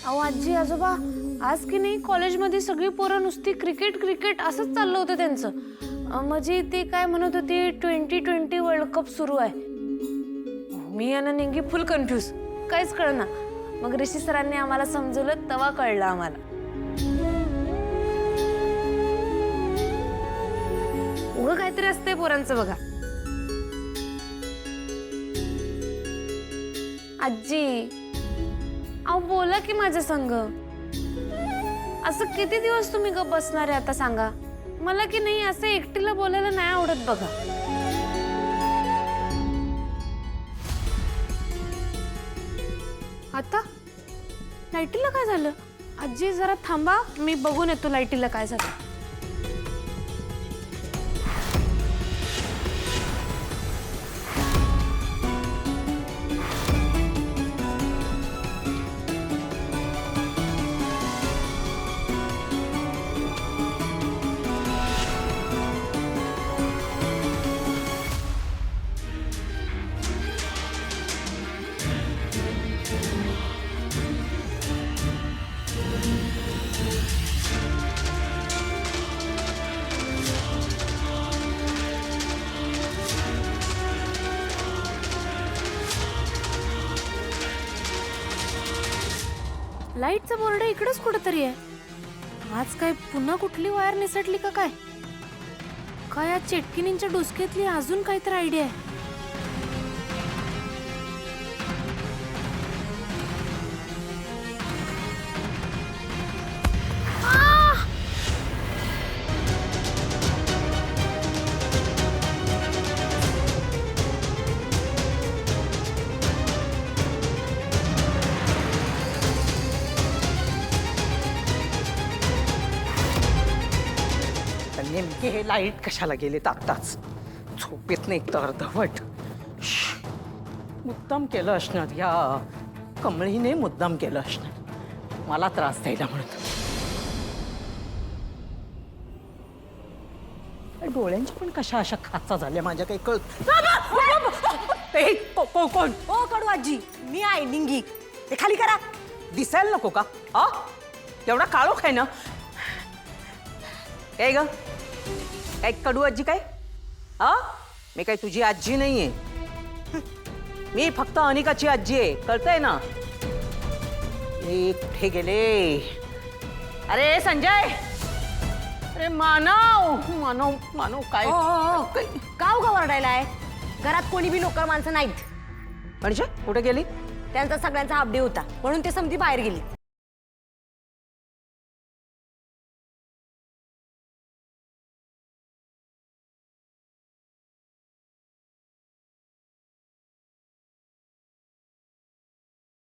अहो आजी आजोबा, आज की नाही कॉलेजमध्ये सगळी पोरं नुसती क्रिकेट क्रिकेट असंच चाललं होतं त्यांचं. म्हणजे ते काय म्हणत होते 2020 वर्ल्ड कप सुरू आहे. मी आणि निंगी फुल कन्फ्यूज, काहीच कळना. मग ऋषी सरांनी आम्हाला समजवलं, तेव्हा कळलं आम्हाला. उगं काहीतरी असतंय पोरांचं बघा. आजी अहो बोला की माझ्या संग. असं किती दिवस तुम्ही गप बसणार आहे आता सांगा मला. की नाही असं एकटीला बोलायला नाही आवडत बघा. आता लाईटीला काय झालं? आजी जरा थांबा, मी बघून येतो लाईटीला काय झालं. लाईटचा बोर्ड इकडेच कुठेतरी आहे. आज काय पुन्हा कुठली वायर निसटली का काय? काय या चेटकिनींच्या डोसक्यातली अजून काहीतरी आयडिया आहे. नेमके हे लाईट कशाला गेलेत आत्ताच? झोपेत नाही तर अर्धवट. मुद्दाम केलं असणार, या कमळीने मुद्दाम केलं असणार मला त्रास द्यायला म्हणत. डोळ्यांच्या पण कशा अशा खाचा झाल्या माझ्या, काही कळत. कोण? ओ कडू आजी, मी आहे निंगी. ते खाली करा. दिसायला नको का? हा एवढा काळोख आहे ना. काय ग, काय कडू आजी काय? हा मी काय तुझी आजी नाहीये. मी फक्त अनिकाची आजी आहे, कळतंय ना. हे कुठे गेले? अरे संजय, अरे मानव मानव मानव काय गाव का वरडायलाय? घरात कोणी बी नोकर माणसं नाहीत. म्हणजे कुठे गेली? त्यांचा सगळ्यांचा हाफ डे होता म्हणून ते समधी बाहेर गेली.